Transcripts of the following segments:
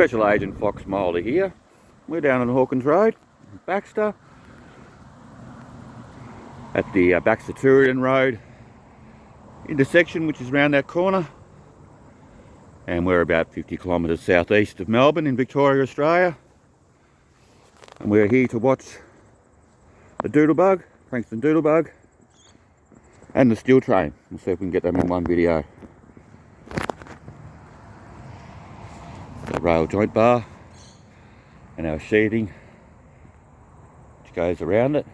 Special Agent Fox Mulder here. We're down on Hawkins Road, Baxter, at the Baxter Turian Road intersection, which is around that corner. And we're about 50 kilometres southeast of Melbourne in Victoria, Australia. And we're here to watch the Doodlebug, Frankston Doodlebug, and the steel train. We'll see if we can get them in one video. The rail joint bar and our sheathing which goes around it,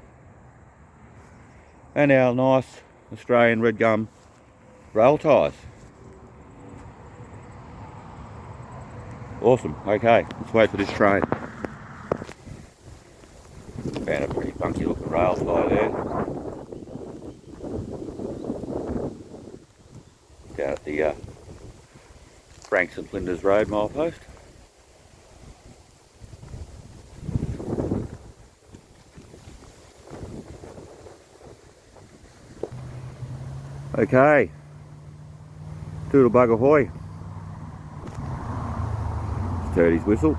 and our nice Australian red gum rail ties. Awesome. Okay, let's wait for this train. Found a pretty funky looking rail tie there down at the Frankston Flinders Road milepost. Okay, Doodlebug ahoy. Just heard his whistle.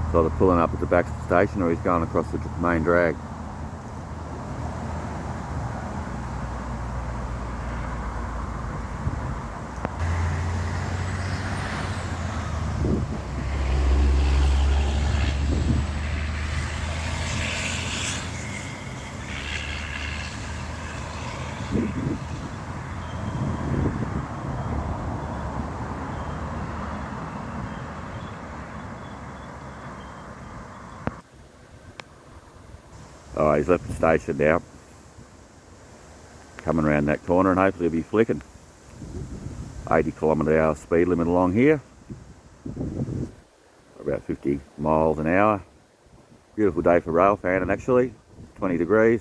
It's either pulling up at the Baxter station or he's going across the main drag. Oh, he's left the station now. Coming around that corner and hopefully he'll be flicking. 80 km/h speed limit along here. About 50 miles an hour. Beautiful day for rail fanning actually. 20 degrees.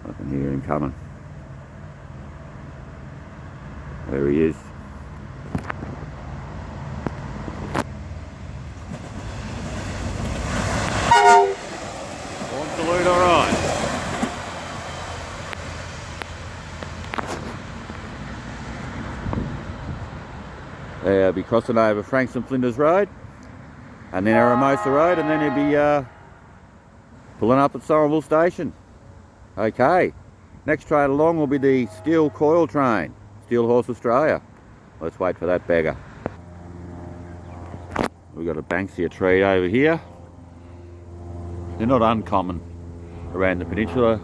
I can hear him coming. There he is. On salute, alright. He'll be crossing over Frankston Flinders Road and then Aramosa Road, and then he'll be pulling up at Somerville Station. Okay, next train along will be the steel coil train, Steel Horse Australia. Let's wait for that beggar. We've got a Banksia tree over here. They're not uncommon around the peninsula,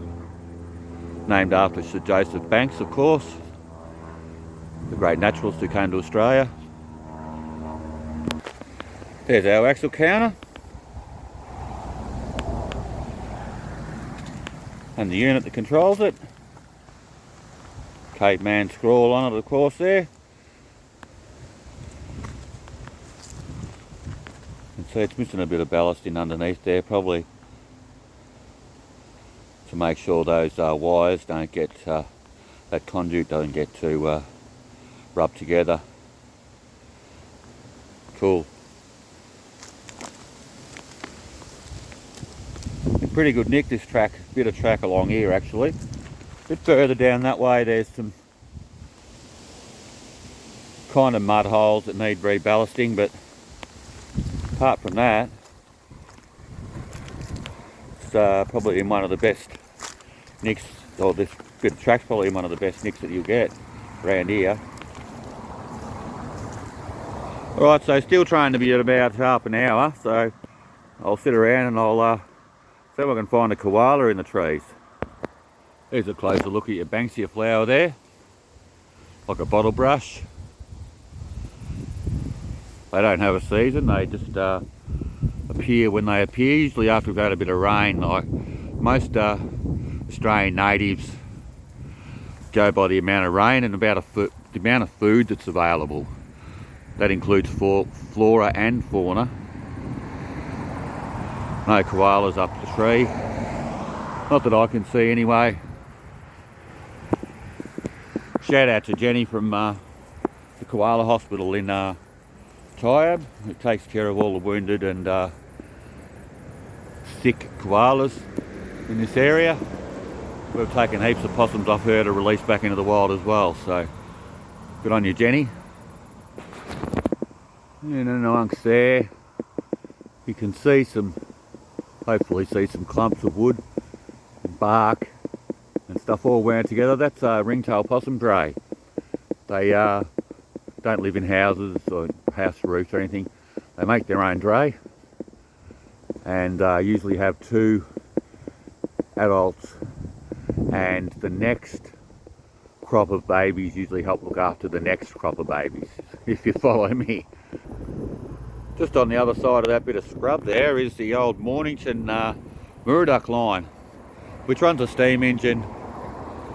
named after Sir Joseph Banks, of course, the great naturalist who came to Australia. There's our axle counter. And the unit that controls it. Caveman Scroll on it, of course, there. You can see it's missing a bit of ballast in underneath there, probably to make sure those wires don't get, that conduit doesn't get too rubbed together. Cool. Pretty good nick, this track, bit of track along here actually. A bit further down that way there's some kind of mud holes that need reballasting, but apart from that, it's probably in one of the best nicks, or this bit of track's probably in one of the best nicks that you'll get around here. Alright, so still trying to be at about half an hour, so I'll sit around and I'll see if I can find a koala in the trees. Here's a closer look at your Banksia flower there. Like a bottle brush. They don't have a season, they just appear when they appear, usually after we've had a bit of rain. Like most Australian natives go by the amount of rain and about the amount of food that's available. That includes flora and fauna. No koalas up the tree. Not that I can see anyway. Shout out to Jenny from the Koala Hospital in Tyab, who takes care of all the wounded and sick koalas in this area. We've taken heaps of possums off her to release back into the wild as well, so good on you, Jenny. And amongst there, you can see hopefully see some clumps of wood and bark and stuff all wound together. That's ringtail possum dray. They don't live in houses or house roofs or anything. They make their own dray and usually have 2 adults, and the next crop of babies usually help look after the next crop of babies, if you follow me. Just on the other side of that bit of scrub there is the old Mornington Murdock line, which runs a steam engine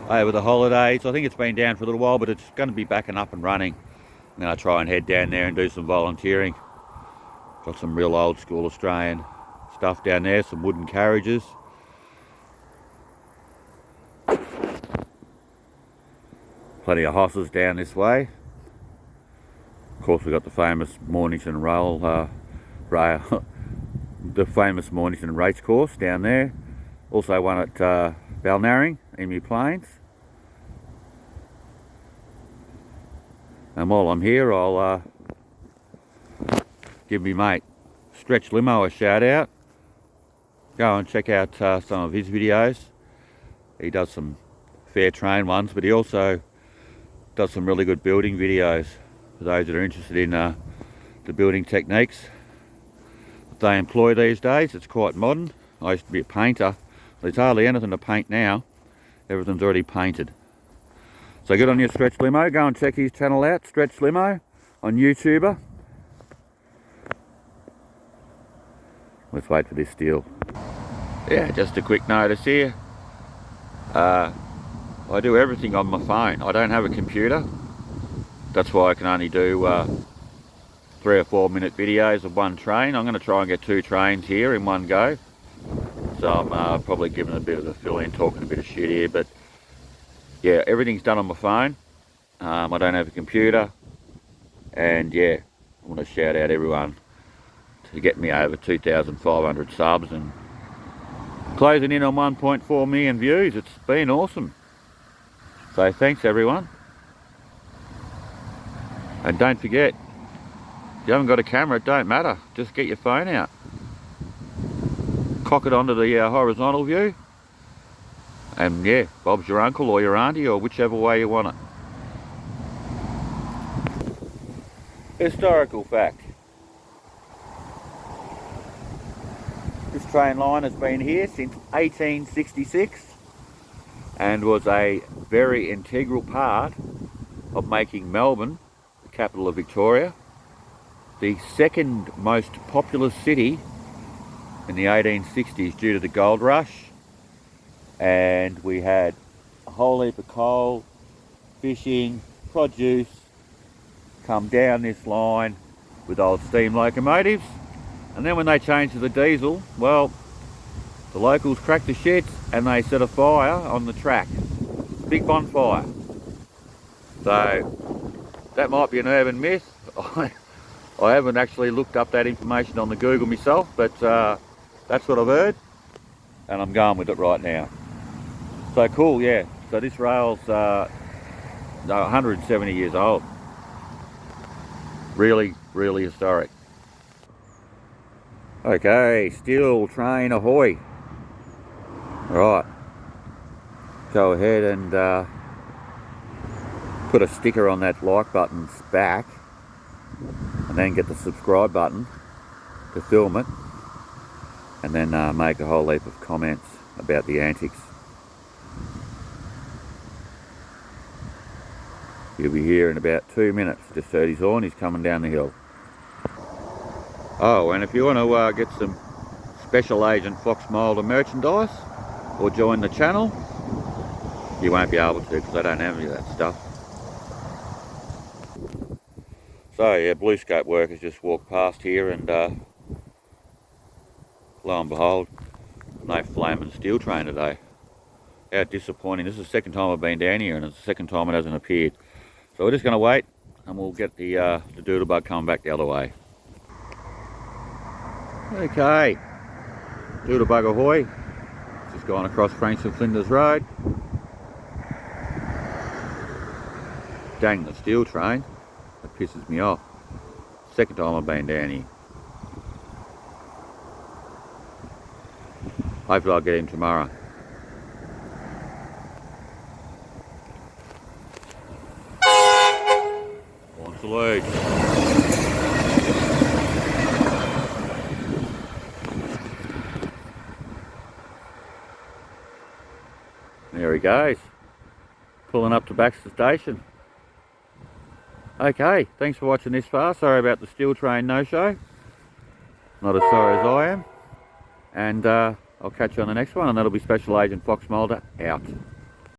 over the holidays. I think it's been down for a little while, but it's going to be back and up and running. I'm going to try and head down there and do some volunteering. Got some real old school Australian stuff down there, some wooden carriages. Plenty of hosses down this way. Of course, we've got the famous Mornington the famous Mornington race course down there. Also one at Balnarring, Emu Plains. And while I'm here, I'll give me mate Stretch Limo a shout out. Go and check out some of his videos. He does some fair train ones, but he also does some really good building videos for those that are interested in the building techniques that they employ these days. It's quite modern. I used to be a painter. There's hardly anything to paint now. Everything's already painted. So good on you, Stretch Limo. Go and check his channel out, Stretch Limo, on YouTuber. Let's wait for this deal. Yeah, just a quick notice here. I do everything on my phone. I don't have a computer. That's why I can only do 3 or 4 minute videos of one train. I'm going to try and get 2 trains here in one go. So I'm probably giving a bit of a fill-in, talking a bit of shit here, but yeah, everything's done on my phone. I don't have a computer, and yeah, I want to shout out everyone to get me over 2,500 subs and closing in on 1.4 million views. It's been awesome. So thanks everyone. And don't forget, if you haven't got a camera, it don't matter. Just get your phone out. Cock it onto the horizontal view. And yeah, Bob's your uncle or your auntie, or whichever way you want it. Historical fact. This train line has been here since 1866 and was a very integral part of making Melbourne, the capital of Victoria, the second most populous city in the 1860s due to the gold rush. And we had a whole heap of coal, fishing, produce come down this line with old steam locomotives. And then when they changed to the diesel, well, the locals cracked the shits and they set a fire on the track. Big bonfire. So that might be an urban myth. I haven't actually looked up that information on the Google myself, but that's what I've heard, and I'm going with it right now. So cool, yeah. So this rail's 170 years old. Really, really historic. Okay, steel train ahoy. Right, go ahead and put a sticker on that like button's back, and then get the subscribe button to film it, and then make a whole heap of comments about the antics. He'll be here in about 2 minutes. Just heard his horn, he's coming down the hill. Oh, and if you want to get some Special Agent Fox Mulder merchandise or join the channel, you won't be able to because I don't have any of that stuff. So yeah, blue scope workers just walked past here and lo and behold, no flamin steel train today. How disappointing. This is the second time I've been down here and it's the second time it hasn't appeared. So we're just going to wait and we'll get the Doodlebug coming back the other way. Okay, Doodlebug ahoy. Just gone across Frankston Flinders Road. Dang the steel train, that pisses me off. Second time I've been down here. Hopefully I'll get him tomorrow. Wants to lead. There he goes. Pulling up to Baxter Station. Okay, thanks for watching this far. Sorry about the steel train no-show. Not as sorry as I am. And I'll catch you on the next one, and that'll be Special Agent Fox Mulder out.